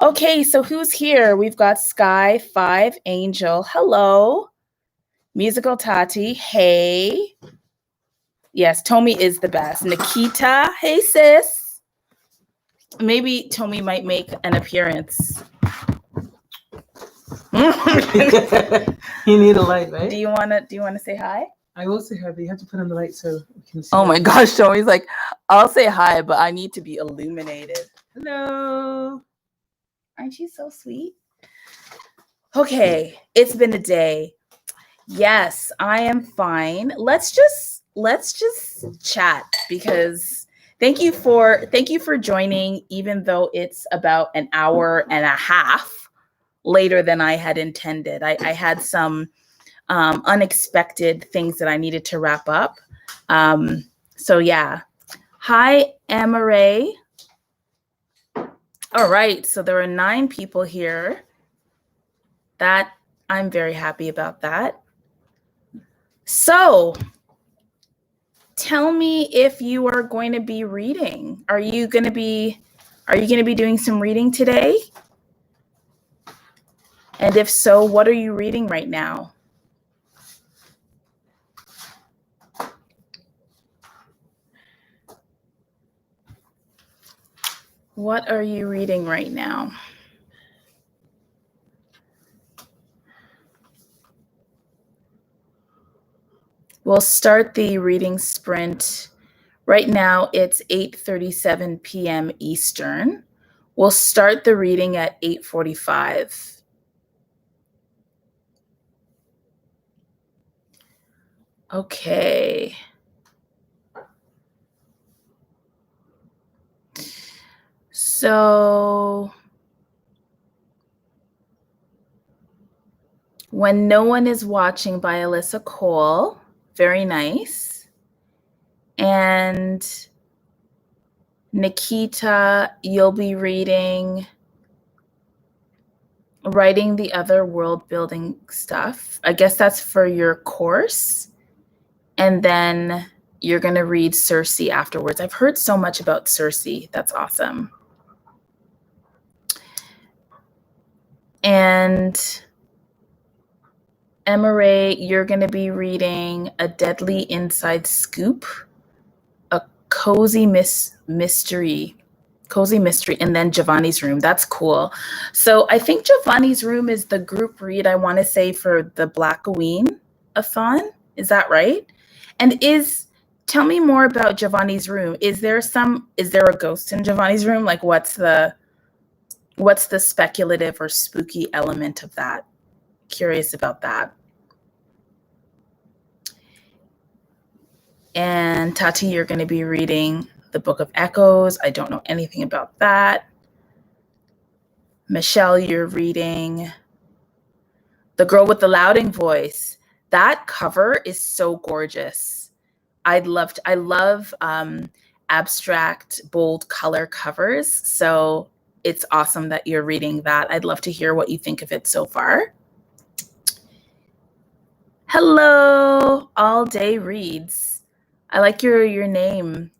Okay, so who's here? We've got Sky, 5, Angel, hello. Musical Tati, hey. Yes, Tomi is the best. Nikita, hey sis. Maybe Tomi might make an appearance. You need a light, right? Do you wanna say hi? I will say hi, but you have to put on the light so we can see. Oh my gosh, Tomi's like, I'll say hi, but I need to be illuminated. Hello. Aren't you so sweet? Okay, it's been a day. Yes, I am fine. Let's just chat because thank you for joining, even though it's about an hour and a half later than I had intended. I had some unexpected things that I needed to wrap up. So yeah. Hi, Amaray. All right, so there are 9 people here. That I'm very happy about that. So, tell me if you are going to be reading. Are you going to be doing some reading today? And if so, what are you reading right now? What are you reading right now? We'll start the reading sprint. Right now, it's 8:37 p.m. Eastern. We'll start the reading at 8:45. Okay. So, When No One Is Watching by Alyssa Cole. Very nice. And Nikita, you'll be reading Writing the Other World Building Stuff. I guess that's for your course. And then you're going to read Circe afterwards. I've heard so much about Circe. That's awesome. And Emaray, you're going to be reading A Deadly Inside Scoop, a cozy mystery, and then Giovanni's Room. That's cool. So I think Giovanni's Room is the group read, I want to say, for the ReadEHThon. Is that right? And tell me more about Giovanni's Room. Is there a ghost in Giovanni's Room? Like what's the speculative or spooky element of that? Curious about that. And Tati, you're going to be reading the Book of Echoes. I don't know anything about that. Michelle, you're reading The Girl with the Louding Voice. That cover is so gorgeous. I love abstract, bold color covers. So it's awesome that you're reading that. I'd love to hear what you think of it so far. Hello, All Day Reads. I like your name,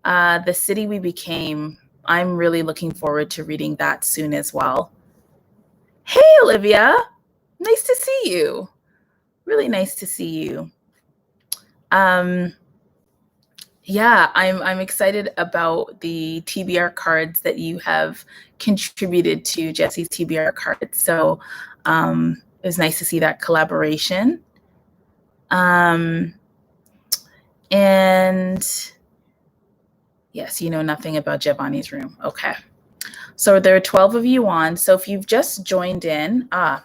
The City We Became. I'm really looking forward to reading that soon as well. Hey, Olivia. Nice to see you. Really nice to see you. Yeah, I'm excited about the TBR cards that you have contributed to Jesse's TBR cards. So it was nice to see that collaboration. And yes, you know nothing about Giovanni's Room. Okay. So there are 12 of you on. So if you've just joined in, I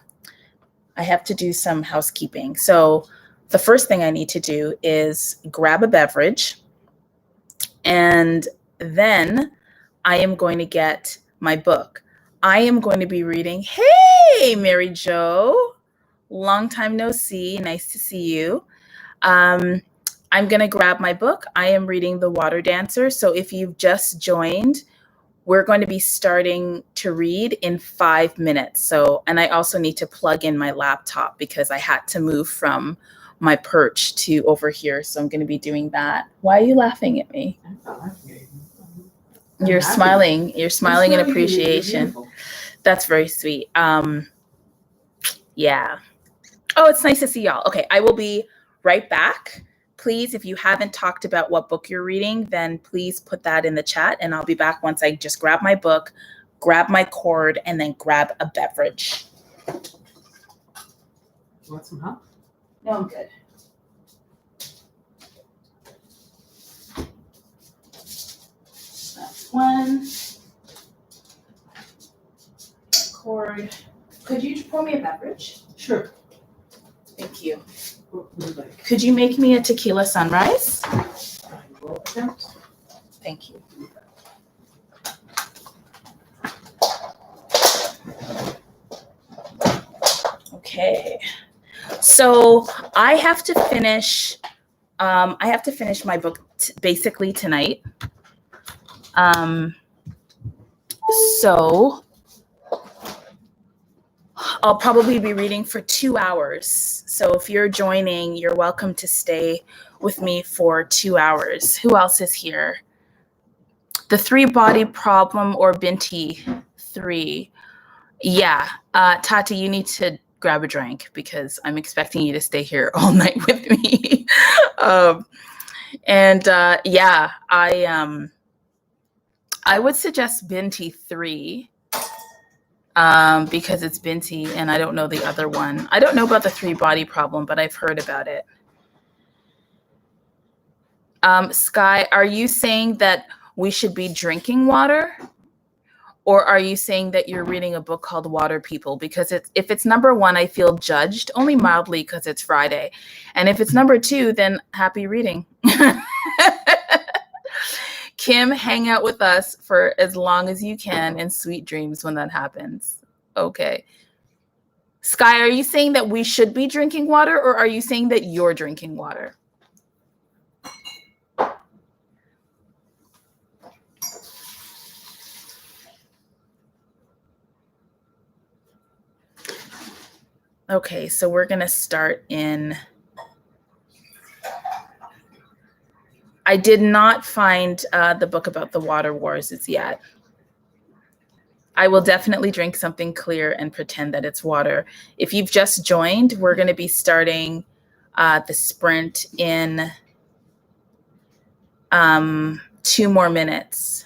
have to do some housekeeping. So the first thing I need to do is grab a beverage. And then I am going to get my book. I am going to be reading, hey, Mary Jo, long time no see, nice to see you. I'm going to grab my book. I am reading The Water Dancer. So if you've just joined, we're going to be starting to read in 5 minutes. So, and I also need to plug in my laptop because I had to move from my perch to over here. So I'm going to be doing that. Why are you laughing at me? I'm not laughing at you. You're smiling. You're smiling in appreciation. That's very sweet. Yeah. Oh, it's nice to see y'all. Okay, I will be right back. Please, if you haven't talked about what book you're reading, then please put that in the chat, and I'll be back once I just grab my book, grab my cord, and then grab a beverage. Want some help? No, I'm good. That's one. Cord. Could you pour me a beverage? Sure. Thank you. What would you like? Could you make me a tequila sunrise? Thank you. Okay. So I have to finish my book basically tonight. So I'll probably be reading for 2 hours. So if you're joining, you're welcome to stay with me for 2 hours. Who else is here? The Three Body Problem or Binti 3. Yeah. Tati, you need to grab a drink because I'm expecting you to stay here all night with me. Yeah, I would suggest Binti 3. Because it's Binti and I don't know the other one. I don't know about the Three Body Problem, but I've heard about it. Sky, are you saying that we should be drinking water? Or are you saying that you're reading a book called Water People? Because if it's number 1, I feel judged, only mildly because it's Friday. And if it's number 2, then happy reading. Kim, hang out with us for as long as you can and sweet dreams when that happens. Okay. Sky, are you saying that we should be drinking water or are you saying that you're drinking water? Okay, so we're going to start in... I did not find the book about the water wars as yet. I will definitely drink something clear and pretend that it's water. If you've just joined, we're going to be starting the sprint in 2 more minutes.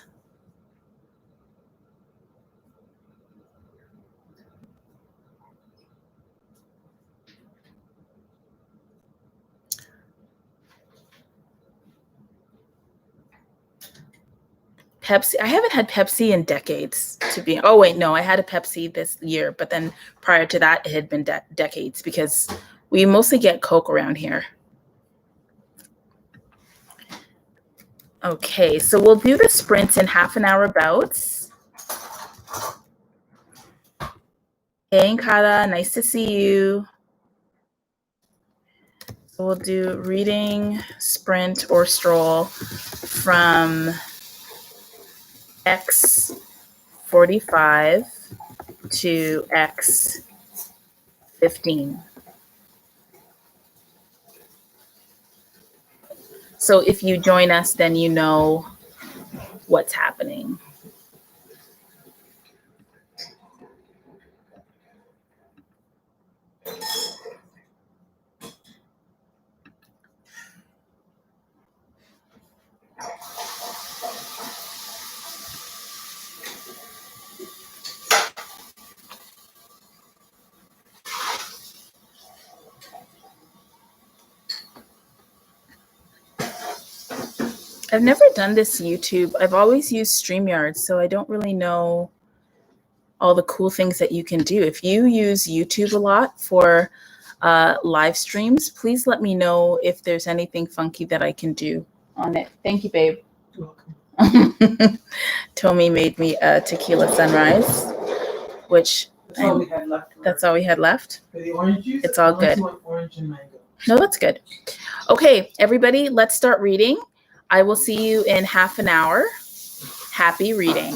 Pepsi. I haven't had Pepsi in decades, to be. Oh wait, no, I had a Pepsi this year, but then prior to that, it had been decades because we mostly get Coke around here. Okay, so we'll do the sprints in half-an-hour bouts. Hey, Nkata, nice to see you. So we'll do reading, sprint, or stroll from X45 to X15. So if you join us, then you know what's happening. I've never done this YouTube. I've always used StreamYard, so I don't really know all the cool things that you can do. If you use YouTube a lot for live streams, please let me know if there's anything funky that I can do on it. Thank you, babe. You're welcome. Tommy made me a tequila sunrise, which That's all we had left. that's all we had left. For the orange juice, It's all good. you want orange and mango. No, that's good. Okay, everybody, let's start reading. I will see you in half an hour. Happy reading.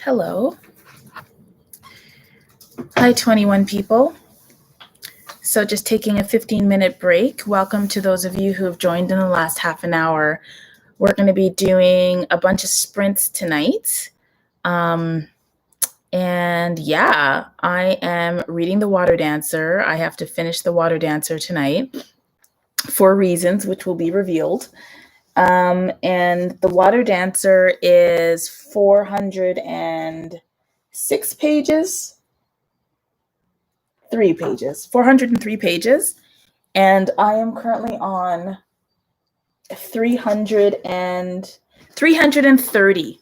Hello. Hi, 21 people. So just taking a 15-minute break. Welcome to those of you who have joined in the last half an hour. We're going to be doing a bunch of sprints tonight. And yeah, I am reading The Water Dancer. I have to finish The Water Dancer tonight for reasons which will be revealed. And The Water Dancer is 406 pages. 403 pages. And I am currently on 330.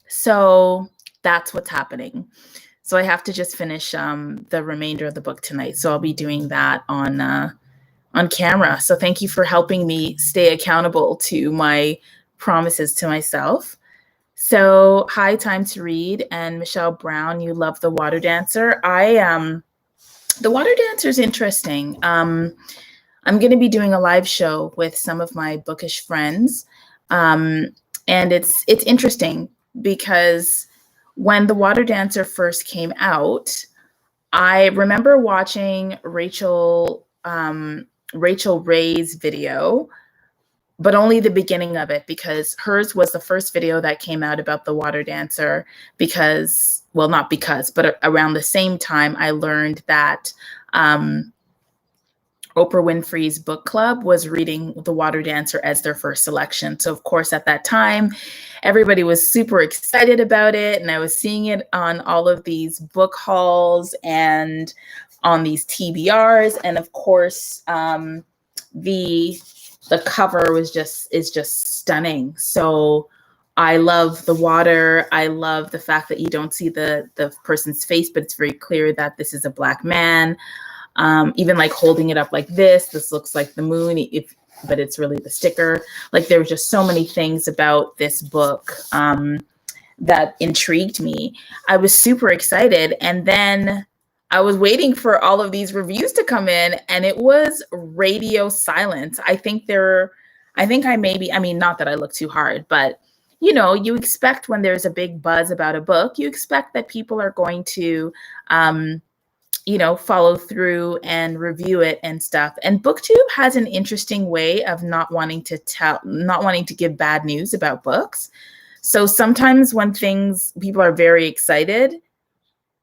So that's what's happening. So I have to just finish the remainder of the book tonight. So I'll be doing that on camera. So thank you for helping me stay accountable to my promises to myself. So hi, Time to Read, and Michelle Brown, you love The Water Dancer. The Water Dancer is interesting. I'm going to be doing a live show with some of my bookish friends. And it's interesting because when The Water Dancer first came out, I remember watching Rachel Ray's video, but only the beginning of it, because hers was the first video that came out about The Water Dancer but around the same time I learned that Oprah Winfrey's book club was reading The Water Dancer as their first selection. So of course, at that time, everybody was super excited about it. And I was seeing it on all of these book hauls and on these TBRs. And of course, the cover is just stunning. So I love the water. I love the fact that you don't see the person's face, but it's very clear that this is a Black man. Even like holding it up like this looks like the moon, but it's really the sticker. Like there were just so many things about this book that intrigued me. I was super excited. And then I was waiting for all of these reviews to come in, and it was radio silence. Not that I look too hard, but you know, you expect when there's a big buzz about a book, you expect that people are going to, follow through and review it and stuff. And BookTube has an interesting way of not wanting to give bad news about books. So sometimes when people are very excited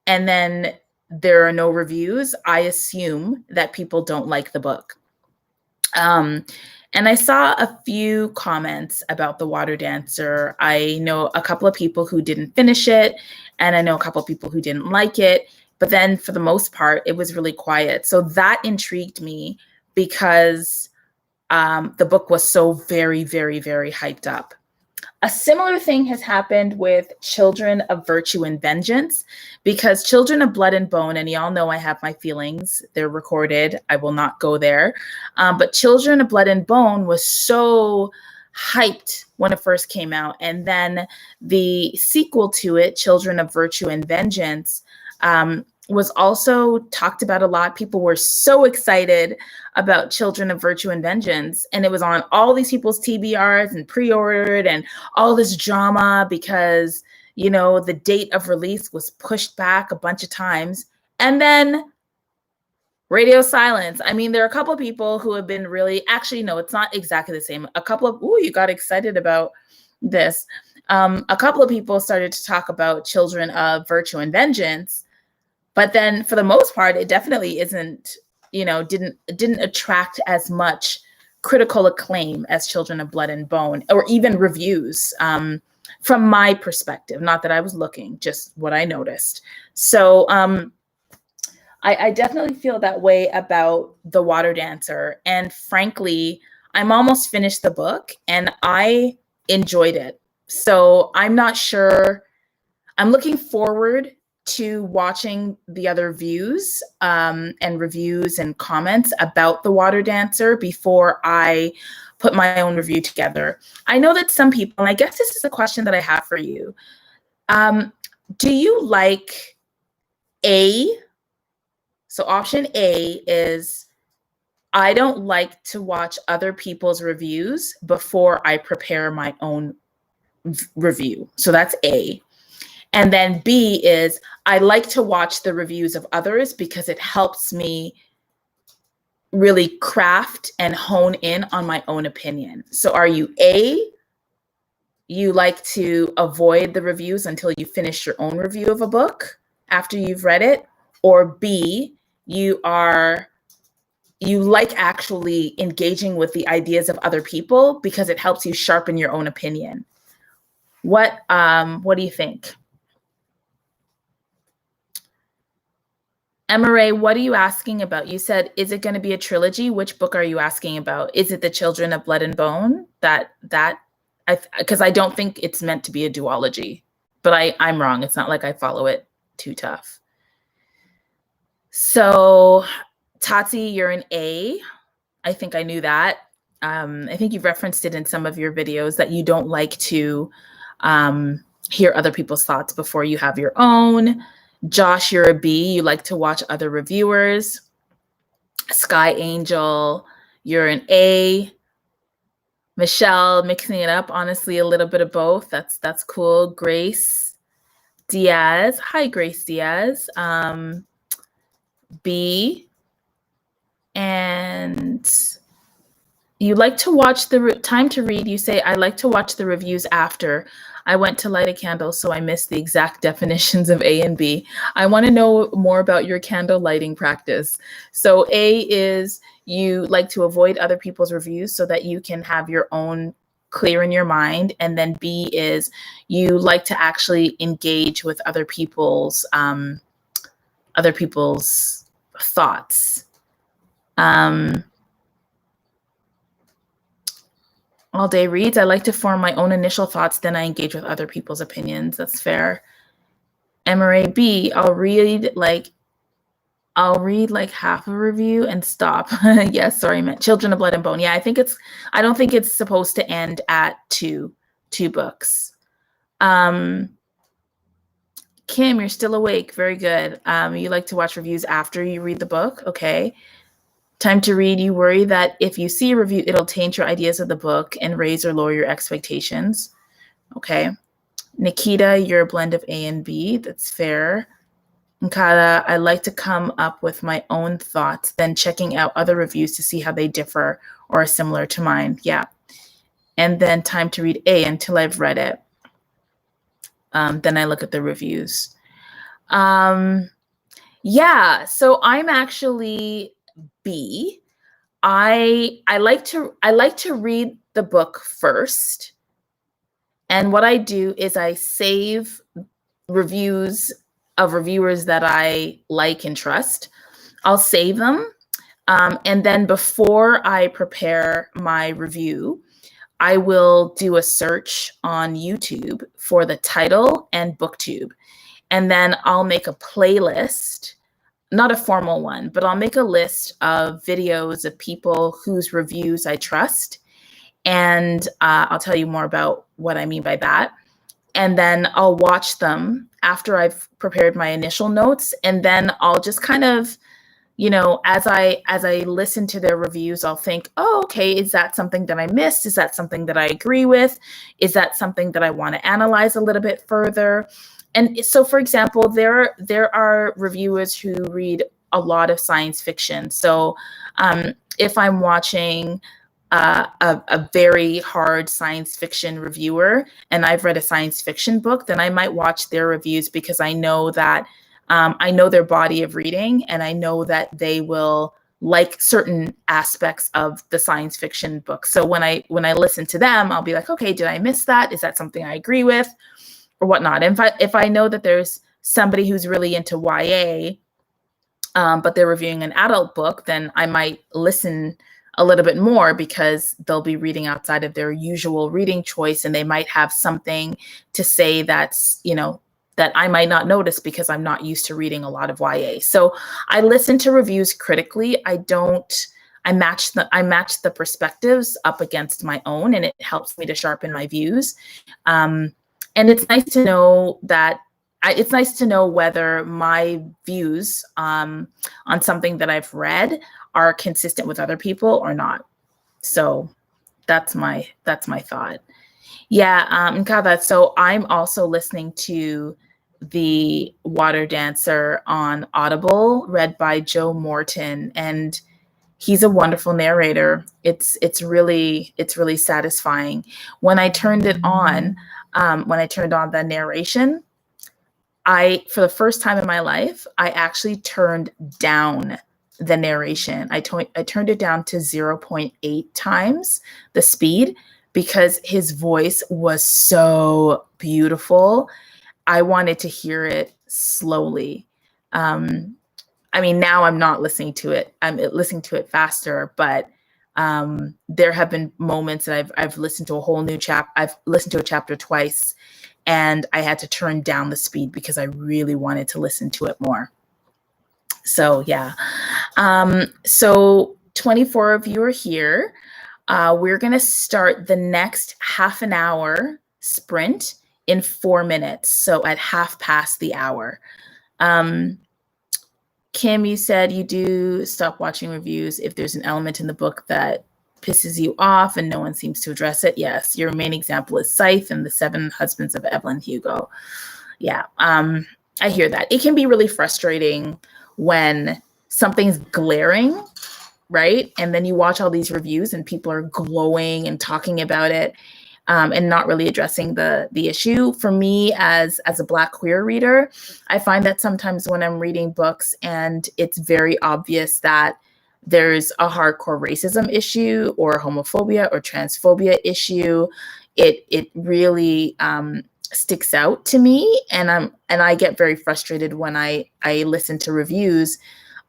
and then there are no reviews, I assume that people don't like the book. And I saw a few comments about The Water Dancer. I know a couple of people who didn't finish it, and I know a couple of people who didn't like it. But then for the most part, it was really quiet. So that intrigued me because the book was so very, very, very hyped up. A similar thing has happened with Children of Virtue and Vengeance, because Children of Blood and Bone, and y'all know I have my feelings, they're recorded, I will not go there. But Children of Blood and Bone was so hyped when it first came out. And then the sequel to it, Children of Virtue and Vengeance, was also talked about a lot. People were so excited about Children of Virtue and Vengeance, and it was on all these people's TBRs and pre-ordered and all this drama because, you know, the date of release was pushed back a bunch of times. And then radio silence. I mean, there are a couple of people who have been no, it's not exactly the same. You got excited about this. A couple of people started to talk about Children of Virtue and Vengeance, but then for the most part, it definitely didn't attract as much critical acclaim as Children of Blood and Bone, or even reviews, from my perspective. Not that I was looking, just what I noticed. So I definitely feel that way about The Water Dancer. And frankly, I'm almost finished the book and I enjoyed it. So I'm not sure. I'm looking forward to watching the other views and reviews and comments about The Water Dancer before I put my own review together. I know that some people, and I guess this is a question that I have for you. Do you like A? So option A is, I don't like to watch other people's reviews before I prepare my own review. So that's A. And then B is I like to watch the reviews of others because it helps me really craft and hone in on my own opinion. So are you A, you like to avoid the reviews until you finish your own review of a book after you've read it? Or B, you like actually engaging with the ideas of other people because it helps you sharpen your own opinion? What do you think? Emma Ray, what are you asking about? You said, is it going to be a trilogy? Which book are you asking about? Is it The Children of Blood and Bone? Because I don't think it's meant to be a duology, but I'm wrong. It's not like I follow it too tough. So Tati, you're an A. I think I knew that. I think you've referenced it in some of your videos that you don't like to hear other people's thoughts before you have your own. Josh, you're a B. You like to watch other reviewers. Sky Angel, you're an A. Michelle, mixing it up, honestly, a little bit of both. That's cool. Grace Diaz. Hi, Grace Diaz. B. And you like to watch the time to read. You say, I like to watch the reviews after. I went to light a candle, so I missed the exact definitions of A and B. I want to know more about your candle lighting practice. So A is you like to avoid other people's reviews so that you can have your own clear in your mind. And then B is you like to actually engage with other people's thoughts. All Day Reads, I like to form my own initial thoughts, then I engage with other people's opinions. That's fair. MRA B, I'll read like half a review and stop. Yes, sorry, I meant Children of Blood and Bone. Yeah, I don't think it's supposed to end at two books. Kim, you're still awake. Very good. You like to watch reviews after you read the book. Okay. Time to Read, you worry that if you see a review, it'll taint your ideas of the book and raise or lower your expectations. Okay. Nikita, you're a blend of A and B. That's fair. Nkata, I like to come up with my own thoughts, then checking out other reviews to see how they differ or are similar to mine. Yeah. And then Time to Read A until I've read it. Then I look at the reviews. Yeah, so I'm actually B. I like to read the book first. And what I do is I save reviews of reviewers that I like and trust. I'll save them. And then before I prepare my review, I will do a search on YouTube for the title and Booktube. And then I'll make a playlist, not a formal one, but I'll make a list of videos of people whose reviews I trust. And I'll tell you more about what I mean by that. And then I'll watch them after I've prepared my initial notes. And then I'll just kind of, as I listen to their reviews, I'll think, oh, okay, is that something that I missed? Is that something that I agree with? Is that something that I want to analyze a little bit further? And so, for example, there are reviewers who read a lot of science fiction. So if I'm watching a very hard science fiction reviewer and I've read a science fiction book, then I might watch their reviews because I know that I know their body of reading and I know that they will like certain aspects of the science fiction book. So when I listen to them, I'll be like, okay, did I miss that? Is that something I agree with or whatnot? And if I know that there's somebody who's really into YA, but they're reviewing an adult book, then I might listen a little bit more because they'll be reading outside of their usual reading choice and they might have something to say that's, that I might not notice because I'm not used to reading a lot of YA. So I listen to reviews critically. I match the perspectives up against my own, and it helps me to sharpen my views. And it's nice to know that it's nice to know whether my views on something that I've read are consistent with other people or not. So that's my thought. Yeah, Nkava, so I'm also listening to The Water Dancer on Audible, read by Joe Morton, and he's a wonderful narrator. It's really satisfying. When I turned it on, when I turned on the narration, for the first time in my life, I actually turned down the narration. I turned it down to 0.8 times the speed because his voice was so beautiful. I wanted to hear it slowly. I mean, now I'm not listening to it. I'm listening to it faster, but there have been moments that I've listened to a whole new I've listened to a chapter twice, and I had to turn down the speed because I really wanted to listen to it more. So yeah. So 24 of you are here. We're going to start the next half an hour sprint in 4 minutes. So at half past the hour. Kim, you said you do stop watching reviews if there's an element in the book that pisses you off and no one seems to address it. Yes, your main example is Scythe and the Seven Husbands of Evelyn Hugo. Yeah, I hear that. It can be really frustrating when something's glaring, right? And then you watch all these reviews and people are glowing and talking about it. And not really addressing the issue. For me, as a Black queer reader, I find that sometimes when I'm reading books and it's very obvious that there's a hardcore racism issue or homophobia or transphobia issue, it really sticks out to me, and I get very frustrated when I listen to reviews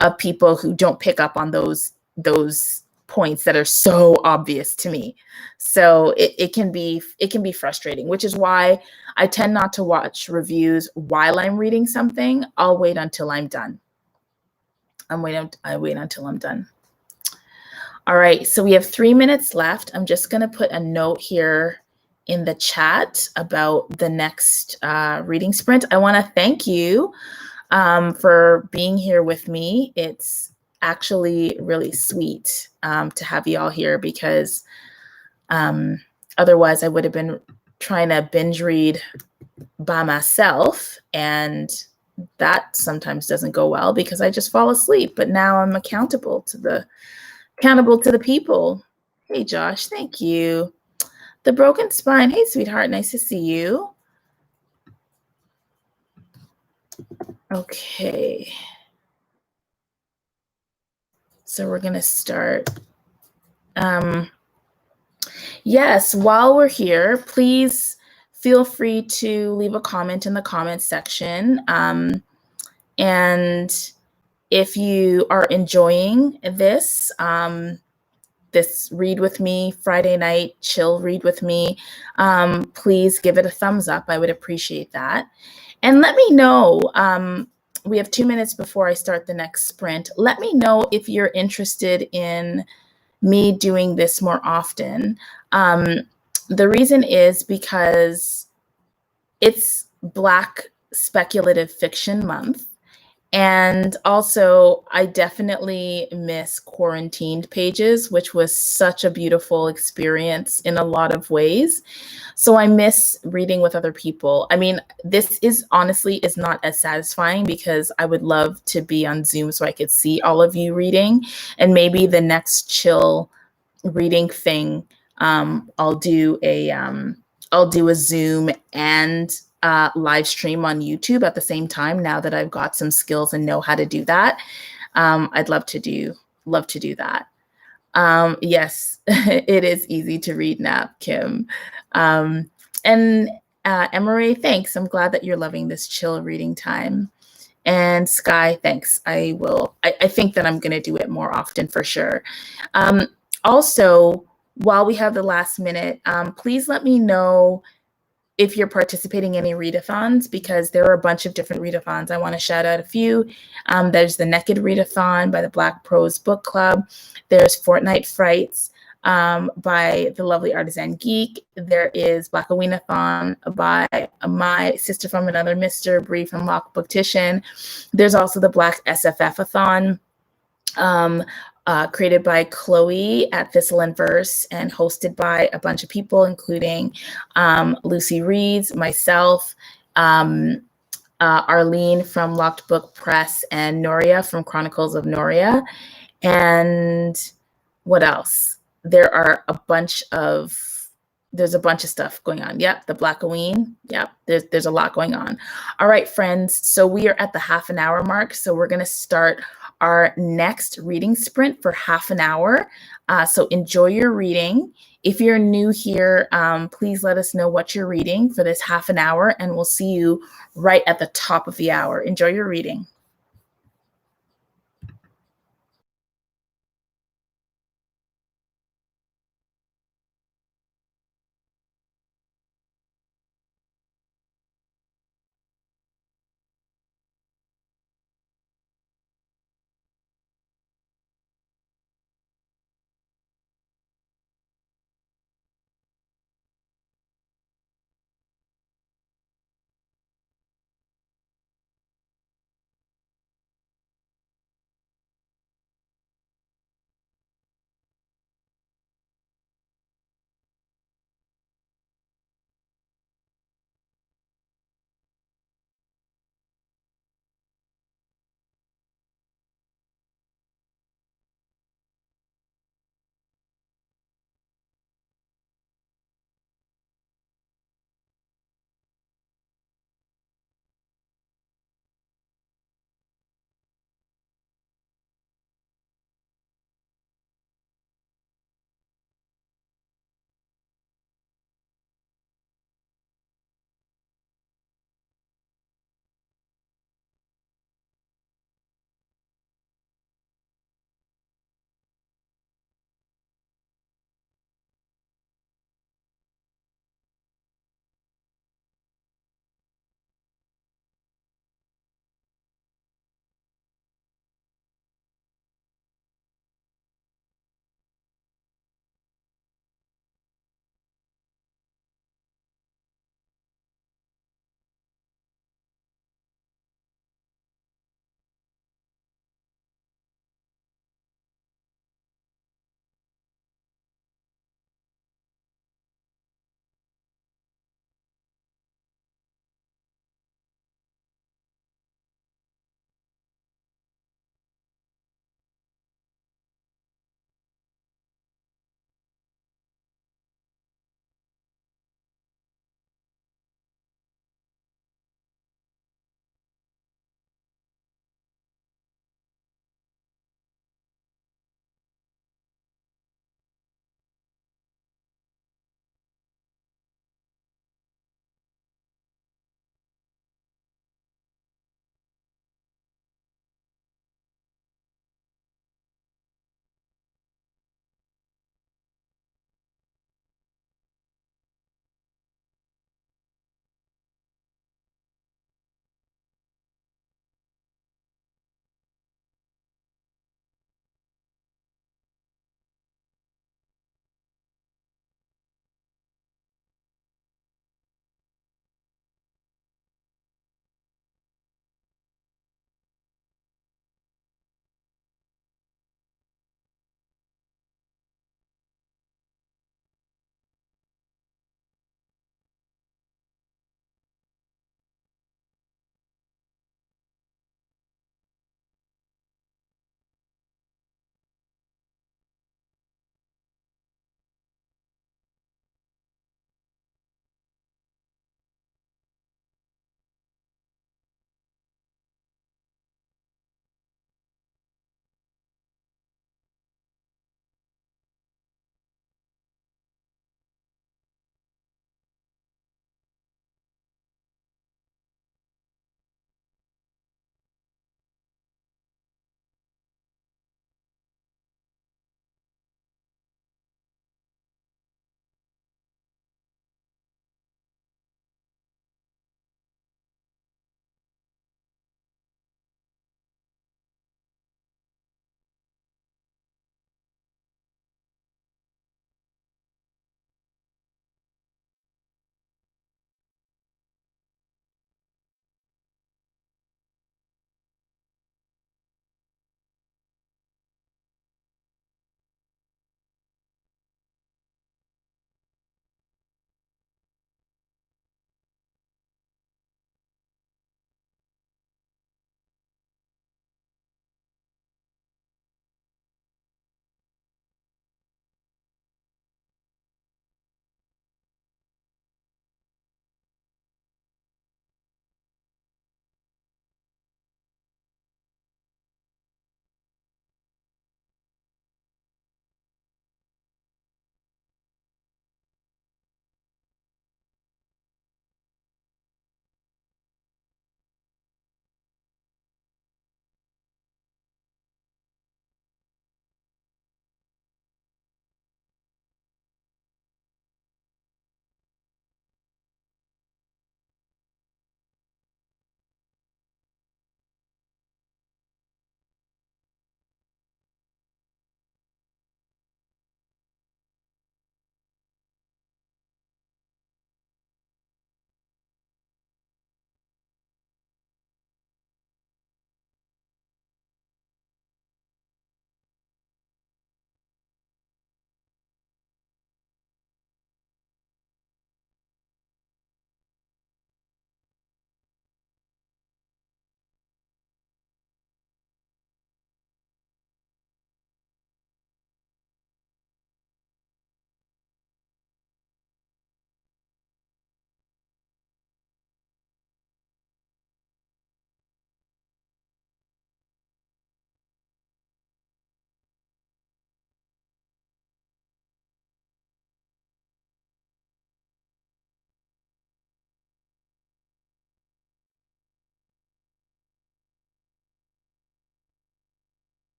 of people who don't pick up on those points that are so obvious to me. So it can be frustrating, which is why I tend not to watch reviews while I'm reading something. I'll wait until I'm done. I wait until I'm done. All right, so we have 3 minutes left. I'm just going to put a note here in the chat about the next reading sprint. I want to thank you for being here with me. It's actually really sweet to have you all here, because otherwise I would have been trying to binge read by myself, and that sometimes doesn't go well because I just fall asleep. But now I'm accountable to the people. Hey Josh, thank you. The Broken Spine, hey sweetheart, nice to see you. Okay. So we're going to start. Yes, while we're here, please feel free to leave a comment in the comments section. And if you are enjoying this, this Read With Me Friday night chill read with me, please give it a thumbs up. I would appreciate that. And let me know, we have 2 minutes before I start the next sprint. Let me know if you're interested in me doing this more often. The reason is because it's Black Speculative Fiction Month. And also, I definitely miss Quarantined Pages, which was such a beautiful experience in a lot of ways. So I miss reading with other people. I mean, this is honestly not as satisfying because I would love to be on Zoom so I could see all of you reading. And maybe the next chill reading thing, I'll do a Zoom and live stream on YouTube at the same time. Now that I've got some skills and know how to do that, I'd love to do that. Yes, it is easy to read now, Kim. And Emery, thanks. I'm glad that you're loving this chill reading time. And Sky, thanks. I think that I'm going to do it more often for sure. Also, while we have the last minute, please let me know if you're participating in any readathons, because there are a bunch of different readathons. I want to shout out a few. There's the Naked Readathon by the Black Prose Book Club. There's Fortnight Frights by the lovely Artisan Geek. There is Black Aweenathon by my sister from another Mr. Bree from Lock Booktition. There's also the Black SFF-a-thon, created by Chloe at Thistle and Verse and hosted by a bunch of people, including Lucy Reeds, myself, Arlene from Locked Book Press, and Noria from Chronicles of Noria. And what else? There's a bunch of stuff going on. Yep, the Blackoween. Yep, there's a lot going on. All right, friends. So we are at the half an hour mark. So we're going to start our next reading sprint for half an hour. So enjoy your reading. If you're new here, please let us know what you're reading for this half an hour, and we'll see you right at the top of the hour. Enjoy your reading.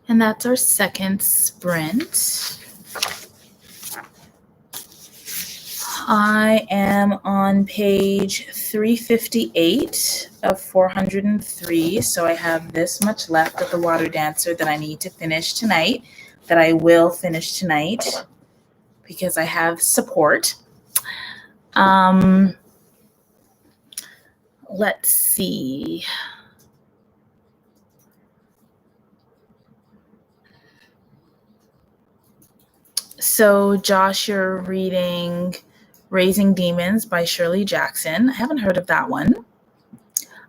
And that's our second sprint. I am on page 358 of 403. So I have this much left of the water dancer that I need to finish tonight, that I will finish tonight because I have support. Let's see. So Josh, you're reading Raising Demons by Shirley Jackson. I haven't heard of that one.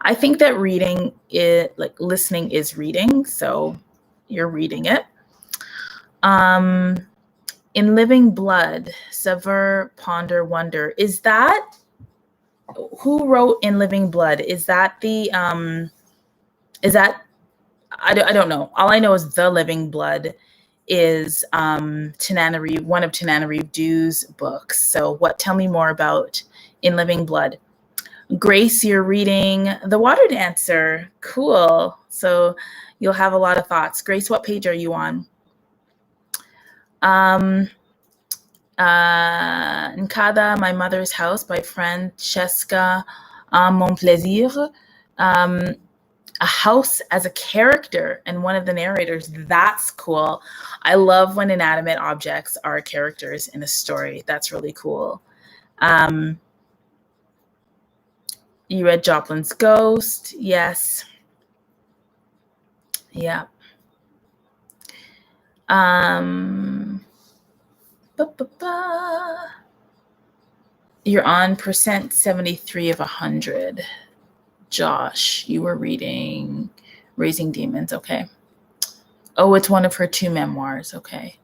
I think that reading it, like listening is reading, so you're reading it. In Living Blood, Sever, Ponder, Wonder. Is that, who wrote In Living Blood? Is that the, I don't know. All I know is The Living Blood is Tananarive, one of Tananarive Dew's books. So tell me more about In Living Blood. Grace, you're reading The Water Dancer. Cool. So you'll have a lot of thoughts. Grace, what page are you on? Nkada, My Mother's House by Francesca Mon Plaisir. A house as a character and one of the narrators. That's cool. I love when inanimate objects are characters in a story. That's really cool. You read Joplin's Ghost. Yes. Yeah. You're on percent 73 of 100. Josh, you were reading Raising Demons. Okay. Oh, it's one of her 2 memoirs. Okay.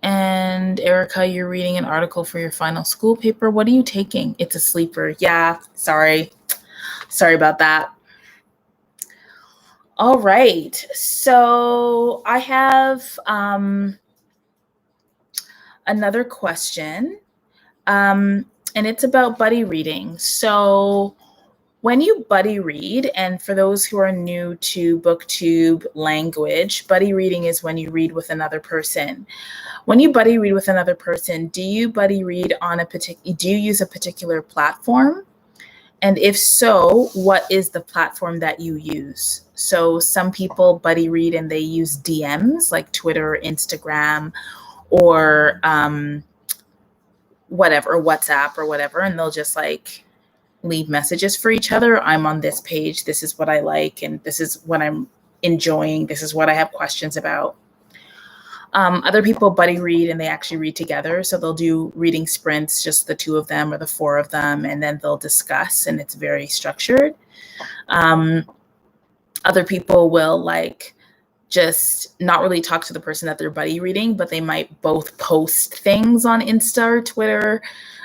And Erica, you're reading an article for your final school paper. What are you taking? It's a sleeper. Yeah, sorry. Sorry about that. All right. So I have another question. And it's about buddy reading. So when you buddy read, and for those who are new to Booktube language, buddy reading is when you read with another person. When you buddy read with another person, do you buddy read on do you use a particular platform? And if so, what is the platform that you use? So some people buddy read and they use DMs like Twitter, Instagram, or whatever, WhatsApp or whatever, and they'll just like leave messages for each other. I'm on this page. This is what I like, and this is what I'm enjoying. This is what I have questions about. Other people buddy read and they actually read together. So they'll do reading sprints, just the 2 of them or the 4 of them, and then they'll discuss, and it's very structured. Other people will like just not really talk to the person that they're buddy reading, but they might both post things on Insta or Twitter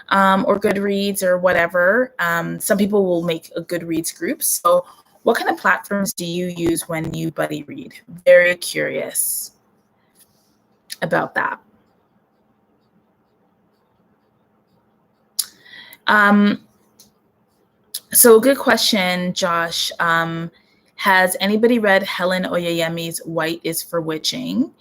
or Goodreads or whatever. Some people will make a Goodreads group. So what kind of platforms do you use when you buddy read? Very curious about that. So good question, Josh. Has anybody read Helen Oyeyemi's White is for Witching?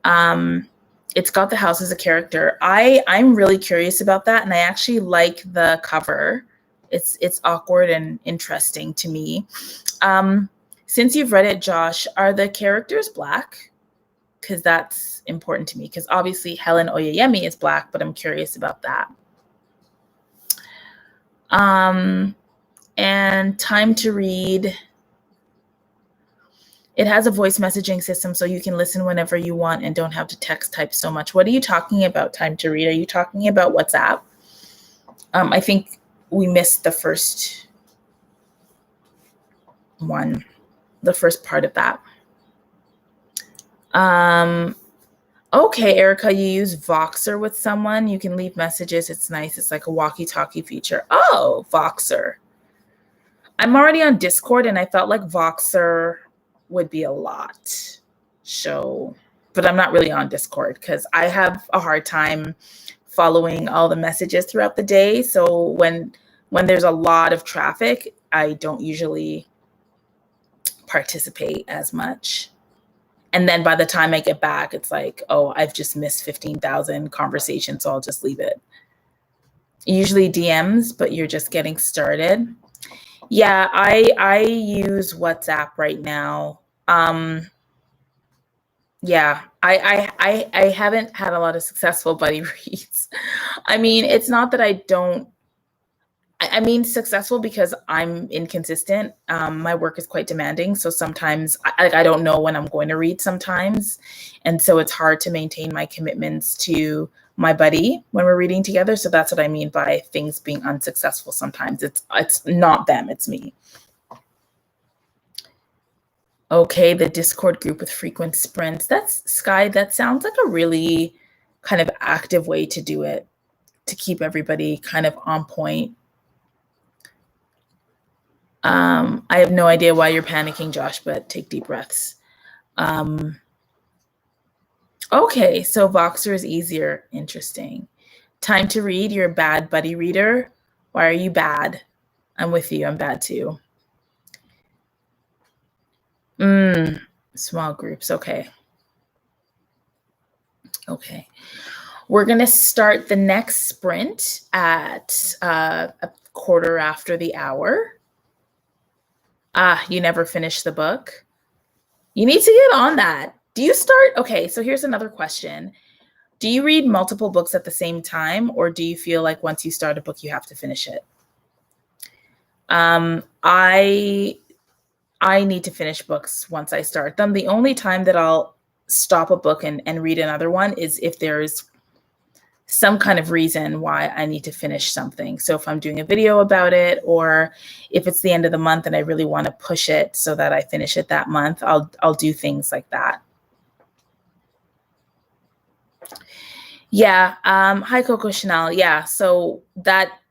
It's got the house as a character. I'm really curious about that, and I actually like the cover. It's awkward and interesting to me. Since you've read it, Josh, are the characters Black? Because that's important to me, because obviously Helen Oyeyemi is Black, but I'm curious about that. And Time to Read. It has a voice messaging system, so you can listen whenever you want and don't have to text type so much. What are you talking about, Time to Read? Are you talking about WhatsApp? I think we missed the first one, the first part of that. Okay, Erica, you use Voxer with someone. You can leave messages. It's nice. It's like a walkie-talkie feature. Oh, Voxer. I'm already on Discord, and I felt like Voxer would be a lot. So, but I'm not really on Discord because I have a hard time following all the messages throughout the day. So when there's a lot of traffic, I don't usually participate as much. And then by the time I get back, it's like, oh, I've just missed 15,000 conversations, so I'll just leave it. Usually DMs, but you're just getting started. Yeah, I use WhatsApp right now. Yeah, I haven't had a lot of successful buddy reads. I mean, it's not that I don't. I mean, successful because I'm inconsistent. My work is quite demanding, so sometimes I don't know when I'm going to read sometimes, and so it's hard to maintain my commitments to my buddy when we're reading together. So that's what I mean by things being unsuccessful. Sometimes it's not them, it's me. Okay, the Discord group with frequent sprints. That's Sky. That sounds like a really kind of active way to do it, to keep everybody kind of on point. I have no idea why you're panicking, Josh, but take deep breaths. Okay, so Voxer is easier. Interesting. Time to read. You're a bad buddy reader. Why are you bad? I'm with you. I'm bad too. Small groups. Okay. Okay. We're going to start the next sprint at a quarter after the hour. You never finished the book. You need to get on that. Do you start? Okay, so here's another question. Do you read multiple books at the same time, or do you feel like once you start a book, you have to finish it? I need to finish books once I start them. The only time that I'll stop a book and read another one is if there's some kind of reason why I need to finish something. So if I'm doing a video about it, or if it's the end of the month and I really want to push it so that I finish it that month, I'll do things like that. Yeah. Hi, Coco Chanel. Yeah. So that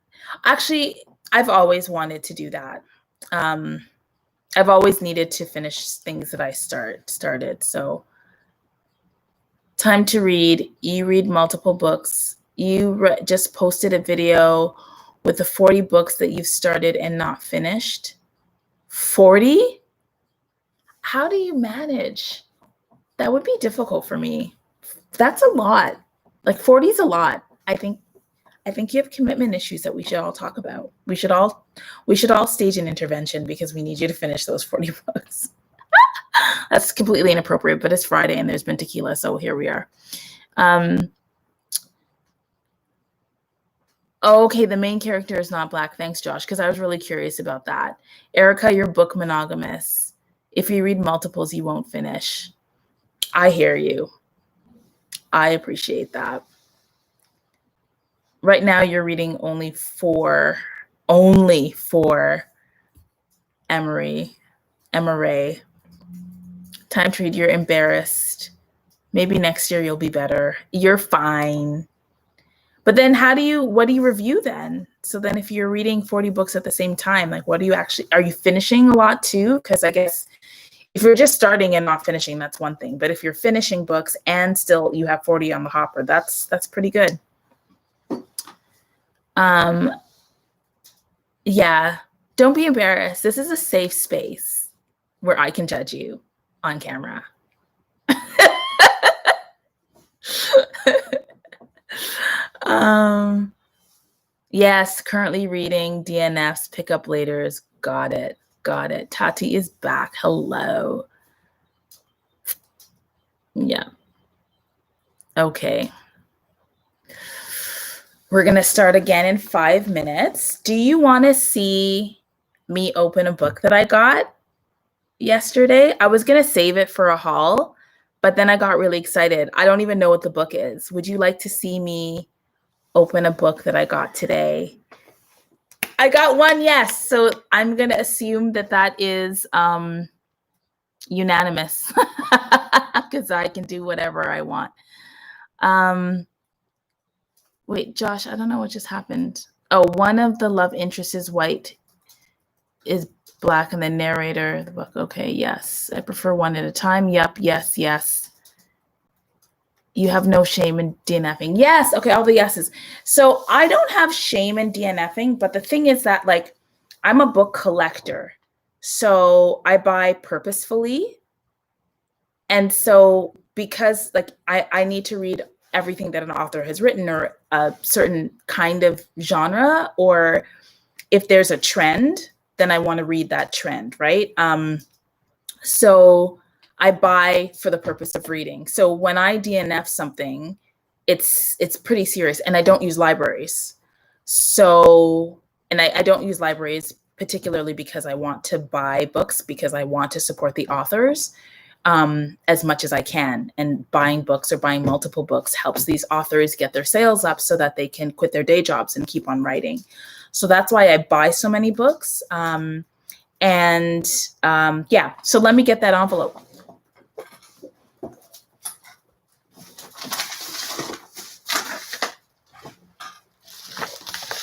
actually, I've always wanted to do that. I've always needed to finish things that I started. So time to read. You read multiple books. You just posted a video with the 40 books that you've started and not finished. 40? How do you manage? That would be difficult for me. That's a lot. Like 40 is a lot. I think you have commitment issues that we should all talk about. We should all stage an intervention because we need you to finish those 40 books. That's completely inappropriate, but it's Friday and there's been tequila, so here we are. Okay, the main character is not Black. Thanks, Josh, because I was really curious about that. Erica, you're book monogamous. If you read multiples, you won't finish. I hear you. I appreciate that. Right now, you're reading only four Emery. Time to read. You're embarrassed. Maybe next year you'll be better. You're fine. But then what do you review then? So then if you're reading 40 books at the same time, like are you finishing a lot too? Because I guess if you're just starting and not finishing, that's one thing. But if you're finishing books and still you have 40 on the hopper, that's pretty good. Yeah, don't be embarrassed. This is a safe space where I can judge you on camera. Yes, currently reading DNF's Pickup Laters. Got it. Tati is back. Hello. Yeah. Okay. We're going to start again in 5 minutes. Do you want to see me open a book that I got yesterday? I was going to save it for a haul, but then I got really excited. I don't even know what the book is. Would you like to see me open a book that I got today? I got one, yes. So I'm going to assume that is unanimous because I can do whatever I want. Wait, Josh, I don't know what just happened. Oh, one of the love interests is white, is Black, and the narrator of the book. Okay, yes. I prefer one at a time. Yep, yes. You have no shame in DNFing. Yes, okay, all the yeses. So I don't have shame in DNFing, but the thing is that, like, I'm a book collector. So I buy purposefully. And so because like I need to read everything that an author has written, or a certain kind of genre, or if there's a trend, then I want to read that trend, right? So I buy for the purpose of reading. So when I DNF something, it's pretty serious, and I don't use libraries. So, and I don't use libraries particularly because I want to buy books, because I want to support the authors as much as I can. And buying books or buying multiple books helps these authors get their sales up so that they can quit their day jobs and keep on writing. So that's why I buy so many books. Yeah, so let me get that envelope.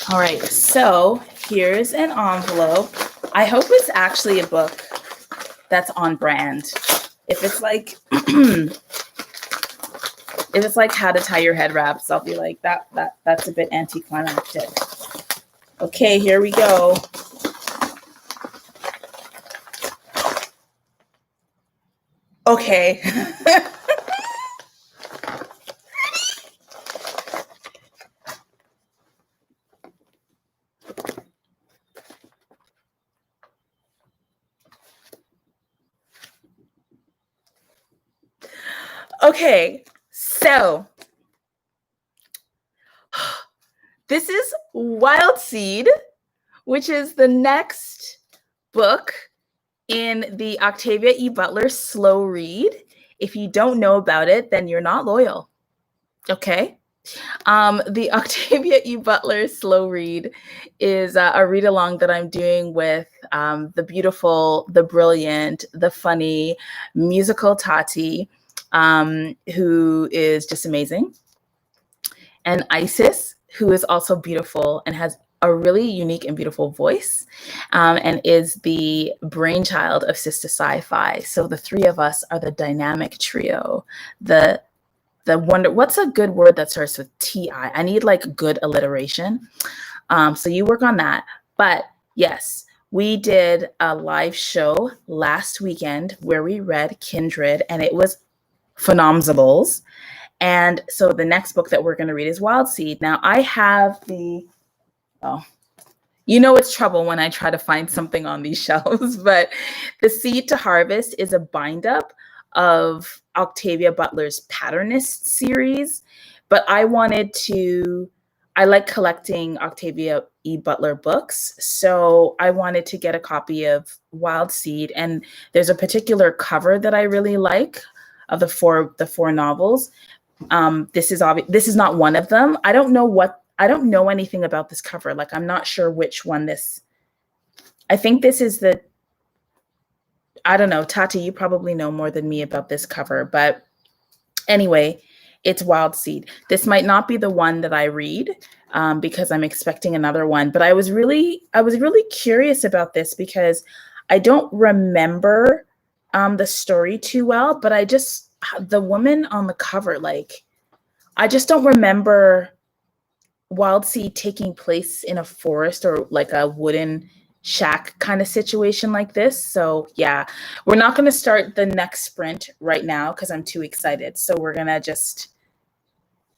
All right, so here's an envelope. I hope it's actually a book that's on brand. If it's like, if it's like How to Tie Your Head Wraps, I'll be like, that's a bit anticlimactic. Okay, here we go. Okay. Okay, so this is Wild Seed, which is the next book in the Octavia E. Butler slow read. If you don't know about it, then you're not loyal. Okay. The Octavia E. Butler slow read is a read along that I'm doing with the beautiful, the brilliant, the funny musical Tati, who is just amazing, and Isis, who is also beautiful and has a really unique and beautiful voice, and is the brainchild of Sister Sci-Fi. So the three of us are the dynamic trio. The wonder, what's a good word that starts with T-I? I need like good alliteration. So you work on that. But yes, we did a live show last weekend where we read Kindred, and it was phenomenals. And so the next book that we're going to read is Wild Seed. Now I have it's trouble when I try to find something on these shelves, but The Seed to Harvest is a bind up of Octavia Butler's Patternist series. But I like collecting Octavia E. Butler books. So I wanted to get a copy of Wild Seed. And there's a particular cover that I really like of the four novels. This is not one of them. I don't know anything about this cover. Like, I'm not sure which one I think this is I don't know, Tati, you probably know more than me about this cover, but anyway, it's Wild Seed. This might not be the one that I read because I'm expecting another one, but I was really curious about this because I don't remember the story too well, but the woman on the cover, like, I just don't remember Wild Seed taking place in a forest or like a wooden shack kind of situation like this. So yeah, we're not going to start the next sprint right now because I'm too excited. So we're going to just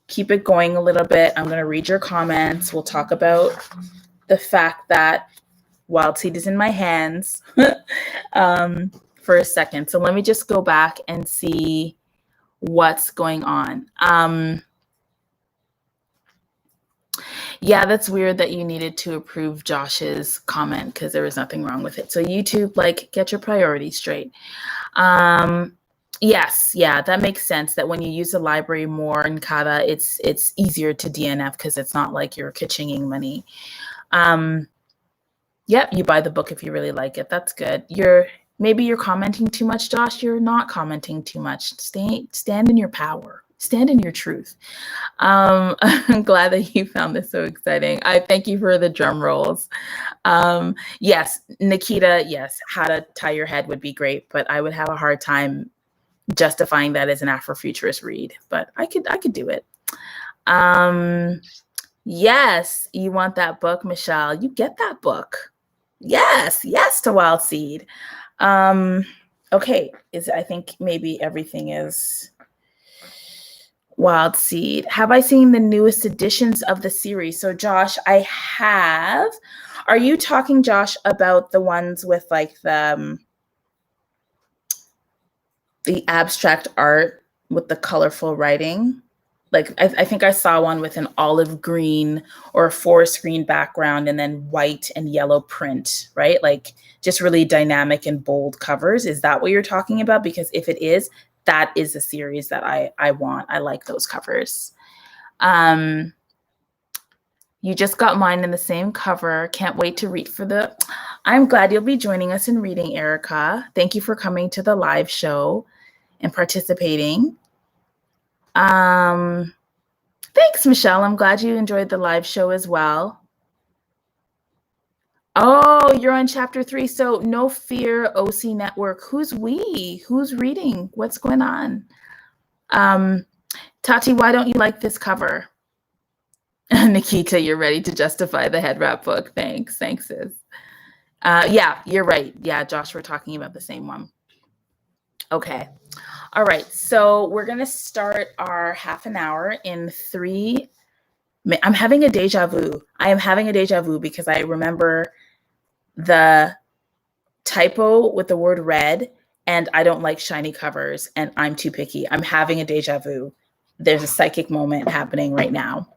keep it going a little bit. I'm going to read your comments. We'll talk about the fact that Wild Seed is in my hands for a second. So let me just go back and see what's going on. Yeah, that's weird that you needed to approve Josh's comment because there was nothing wrong with it. So YouTube, like, get your priorities straight. Yes, yeah, that makes sense that when you use the library more in Kata, it's easier to DNF because it's not like you're ka-chinging money. Yep, you buy the book if you really like it. That's good. Maybe you're commenting too much, Josh. You're not commenting too much. Stand in your power. Stand in your truth. I'm glad that you found this so exciting. I thank you for the drum rolls. Yes, Nikita, yes, How to Tie Your Head would be great, but I would have a hard time justifying that as an Afrofuturist read, but I could do it. Yes, you want that book, Michelle. You get that book. Yes, yes to Wild Seed. Okay, I think maybe everything is Wild Seed. Have I seen the newest editions of the series? So Josh, I have. Are you talking, Josh, about the ones with like the abstract art with the colorful writing? Like I think I saw one with an olive green or a forest green background and then white and yellow print, right? Like just really dynamic and bold covers. Is that what you're talking about? Because if it is, that is a series that I want. I like those covers. You just got mine in the same cover. Can't wait to read for the. I'm glad you'll be joining us in reading, Erica. Thank you for coming to the live show and participating. Thanks, Michelle. I'm glad you enjoyed the live show as well. Oh, you're on chapter 3. So no fear, OC Network. Who's we? Who's reading? What's going on? Tati, why don't you like this cover? Nikita, you're ready to justify the head wrap book. Thanks, sis. Yeah, you're right. Yeah, Josh, we're talking about the same one. Okay. All right. So we're going to start our half an hour in 3. I'm having a deja vu. I am having a deja vu because I remember the typo with the word red, and I don't like shiny covers, and I'm too picky. I'm having a deja vu. There's a psychic moment happening right now.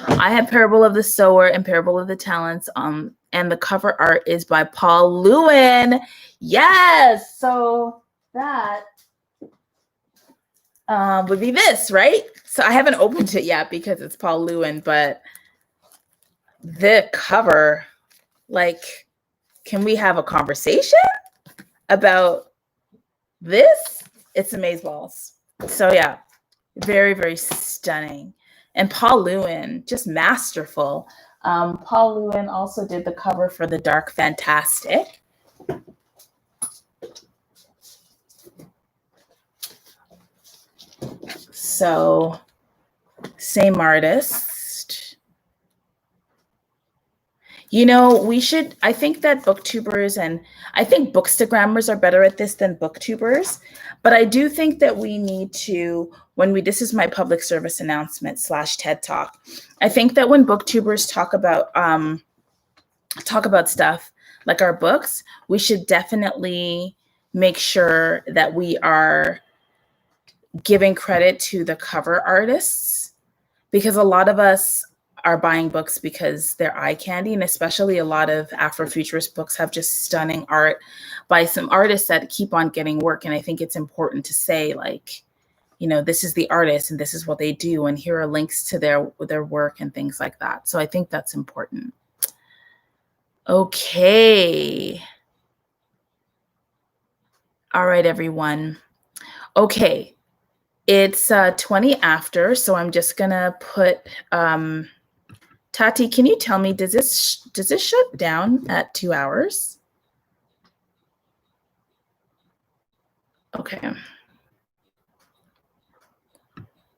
I have Parable of the Sower and Parable of the Talents, and the cover art is by Paul Lewin. Yes, so that would be this, right? So I haven't opened it yet because it's Paul Lewin, but the cover, like, can we have a conversation about this? It's amazeballs. So yeah, very, very stunning. And Paul Lewin, just masterful. Paul Lewin also did the cover for The Dark Fantastic. So same artist. You know, I think that booktubers and I think bookstagrammers are better at this than booktubers, but I do think that we need to, this is my public service announcement / TED Talk. I think that when booktubers talk about stuff like our books, we should definitely make sure that we are giving credit to the cover artists, because a lot of us are buying books because they're eye candy, and especially a lot of Afrofuturist books have just stunning art by some artists that keep on getting work. And I think it's important to say, like, you know, this is the artist and this is what they do, and here are links to their work and things like that. So I think that's important. Okay. All right, everyone. Okay. It's 20 after, so I'm just gonna put Tati, can you tell me, does this shut down at 2 hours? Okay.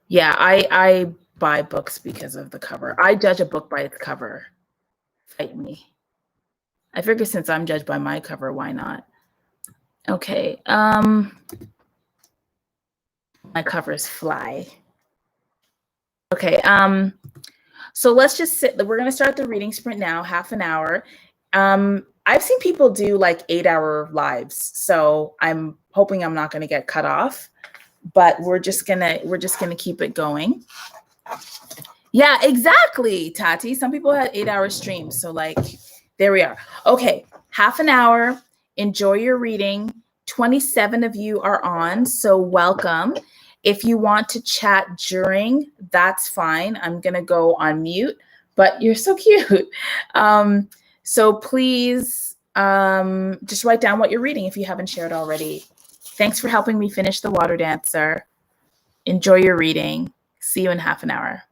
Yeah, I buy books because of the cover. I judge a book by its cover. Fight me. I figure since I'm judged by my cover, why not? Okay. My covers fly. Okay. So let's just sit. We're gonna start the reading sprint now, half an hour. I've seen people do like 8-hour lives, so I'm hoping I'm not gonna get cut off, but we're just gonna keep it going. Yeah, exactly, Tati. Some people had 8-hour streams, so like, there we are. Okay, half an hour. Enjoy your reading. 27 of you are on, so welcome. If you want to chat during, that's fine. I'm gonna go on mute, but you're so cute. So please just write down what you're reading if you haven't shared already. Thanks for helping me finish The Water Dancer. Enjoy your reading. See you in half an hour.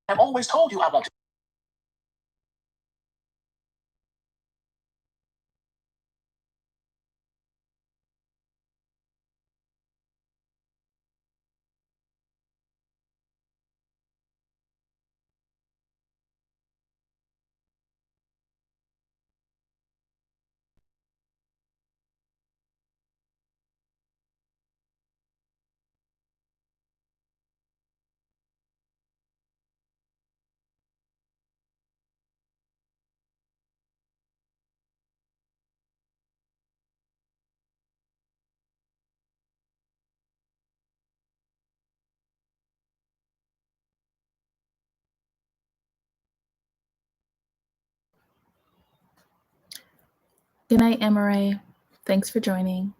I've always told you I want to. Good night, Emory. Thanks for joining.